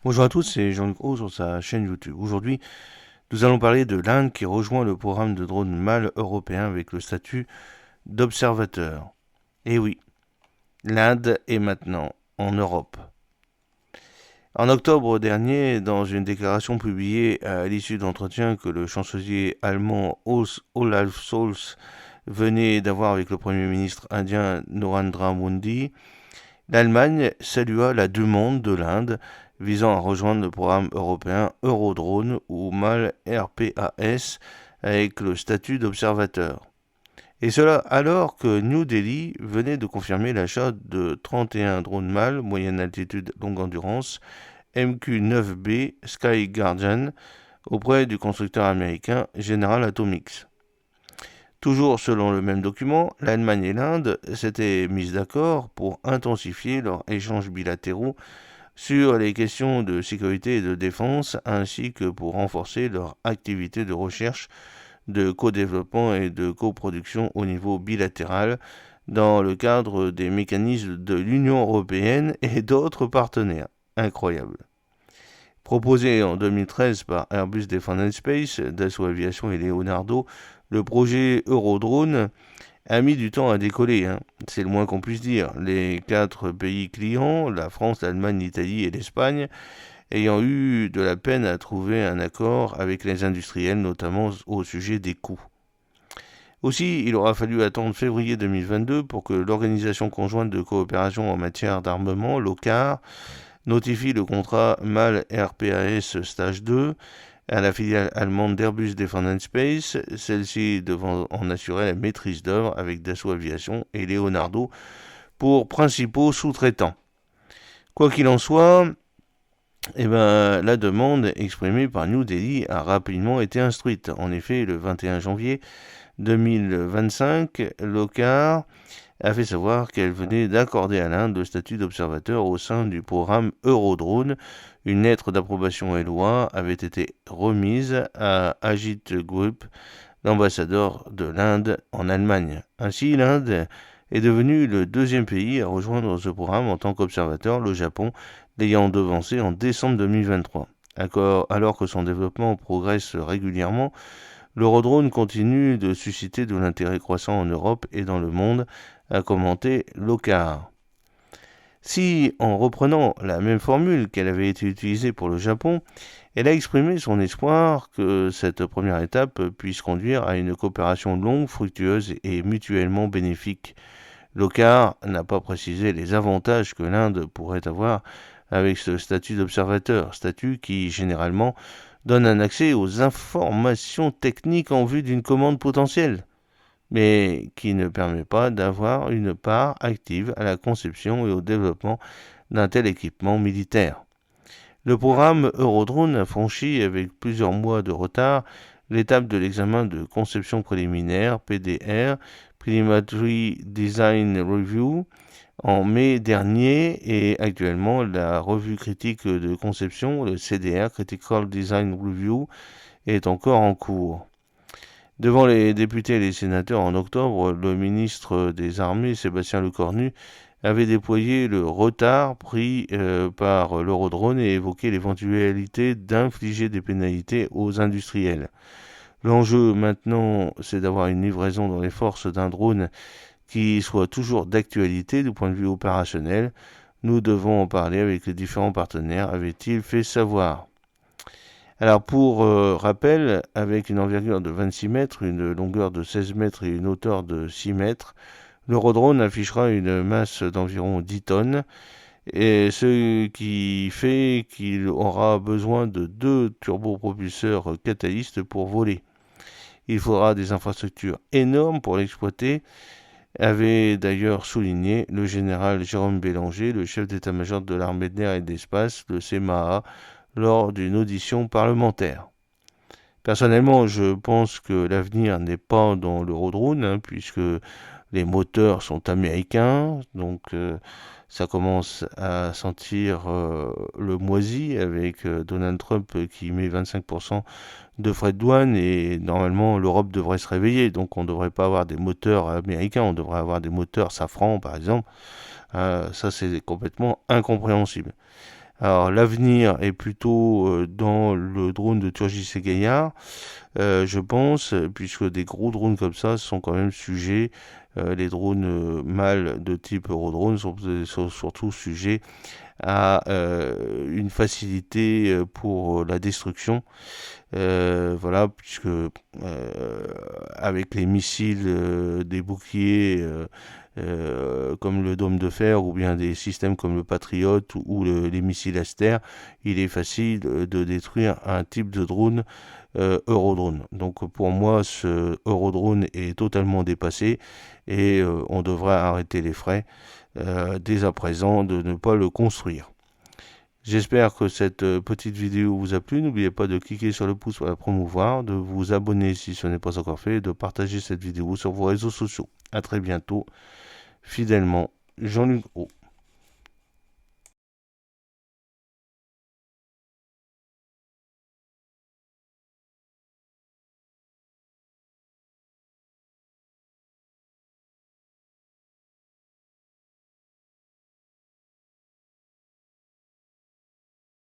Bonjour à tous, c'est Jean-Luc Roux sur sa chaîne YouTube. Aujourd'hui, nous allons parler de l'Inde qui rejoint le programme de drone MALE européen avec le statut d'observateur. Et oui, l'Inde est maintenant en Europe. En octobre dernier, dans une déclaration publiée à l'issue d'entretiens que le chancelier allemand Olaf Scholz venait d'avoir avec le Premier ministre indien Narendra Modi, l'Allemagne salua la demande de l'Inde visant à rejoindre le programme européen Eurodrone ou MAL RPAS avec le statut d'observateur. Et cela alors que New Delhi venait de confirmer l'achat de 31 drones MAL moyenne altitude longue endurance MQ-9B Sky Guardian auprès du constructeur américain General Atomics. Toujours selon le même document, l'Allemagne et l'Inde s'étaient mises d'accord pour intensifier leurs échanges bilatéraux sur les questions de sécurité et de défense, ainsi que pour renforcer leur activité de recherche, de co-développement et de coproduction au niveau bilatéral, dans le cadre des mécanismes de l'Union européenne et d'autres partenaires. Incroyable. Proposé en 2013 par Airbus Defence and Space, Dassault Aviation et Leonardo, le projet Eurodrone a mis du temps à décoller, c'est le moins qu'on puisse dire. Les 4 pays clients, la France, l'Allemagne, l'Italie et l'Espagne, ayant eu de la peine à trouver un accord avec les industriels, notamment au sujet des coûts. Aussi, il aura fallu attendre février 2022 pour que l'Organisation conjointe de coopération en matière d'armement, l'OCAR, notifie le contrat MAL RPAS Stage 2 à la filiale allemande d'Airbus Defence and Space, celle-ci devant en assurer la maîtrise d'œuvre avec Dassault Aviation et Leonardo pour principaux sous-traitants. Quoi qu'il en soit, la demande exprimée par New Delhi a rapidement été instruite. En effet, le 21 janvier 2025, l'OCAR a fait savoir qu'elle venait d'accorder à l'Inde le statut d'observateur au sein du programme Eurodrone. Une lettre d'approbation LOA avait été remise à Ajit Group, l'ambassadeur de l'Inde en Allemagne. Ainsi, l'Inde est devenue le deuxième pays à rejoindre ce programme en tant qu'observateur, le Japon l'ayant devancé en décembre 2023. Alors que son développement progresse régulièrement, l'Eurodrone continue de susciter de l'intérêt croissant en Europe et dans le monde, a commenté l'OCAR. Si, en reprenant la même formule qu'elle avait été utilisée pour le Japon, elle a exprimé son espoir que cette première étape puisse conduire à une coopération longue, fructueuse et mutuellement bénéfique. L'OCAR n'a pas précisé les avantages que l'Inde pourrait avoir avec ce statut d'observateur, statut qui, généralement, donne un accès aux informations techniques en vue d'une commande potentielle, mais qui ne permet pas d'avoir une part active à la conception et au développement d'un tel équipement militaire. Le programme Eurodrone a franchi avec plusieurs mois de retard l'étape de l'examen de conception préliminaire, PDR, Preliminary Design Review, en mai dernier, et actuellement la revue critique de conception, le CDR, Critical Design Review, est encore en cours. Devant les députés et les sénateurs en octobre, le ministre des Armées, Sébastien Lecornu, avait déployé le retard pris par l'Eurodrone et évoqué l'éventualité d'infliger des pénalités aux industriels. L'enjeu maintenant, c'est d'avoir une livraison dans les forces d'un drone qui soit toujours d'actualité du point de vue opérationnel. Nous devons en parler avec les différents partenaires, avait-il fait savoir. Alors pour rappel, avec une envergure de 26 mètres, une longueur de 16 mètres et une hauteur de 6 mètres, l'Eurodrone affichera une masse d'environ 10 tonnes, et ce qui fait qu'il aura besoin de 2 turbopropulseurs catalystes pour voler. Il faudra des infrastructures énormes pour l'exploiter, avait d'ailleurs souligné le général Jérôme Bélanger, le chef d'état-major de l'armée de l'air et de l'espace, le CMAA, lors d'une audition parlementaire. Personnellement, je pense que l'avenir n'est pas dans l'Eurodrone, puisque les moteurs sont américains, donc ça commence à sentir le moisi avec Donald Trump qui met 25% de frais de douane et normalement l'Europe devrait se réveiller, donc on ne devrait pas avoir des moteurs américains, on devrait avoir des moteurs Safran par exemple. Ça c'est complètement incompréhensible. Alors l'avenir est plutôt dans le drone de Turgis et Gaillard, je pense, puisque des gros drones comme ça sont quand même sujets, les drones mâles de type Eurodrone sont surtout sujets à une facilité pour la destruction. Voilà, puisque avec les missiles des boucliers comme le dôme de fer ou bien des systèmes comme le Patriot ou les missiles Aster, il est facile de détruire un type de drone Eurodrone. Donc pour moi, ce Eurodrone est totalement dépassé et on devrait arrêter les frais dès à présent de ne pas le construire. J'espère que cette petite vidéo vous a plu. N'oubliez pas de cliquer sur le pouce pour la promouvoir, de vous abonner si ce n'est pas encore fait et de partager cette vidéo sur vos réseaux sociaux. A très bientôt. Fidèlement, Jean-Luc Gros.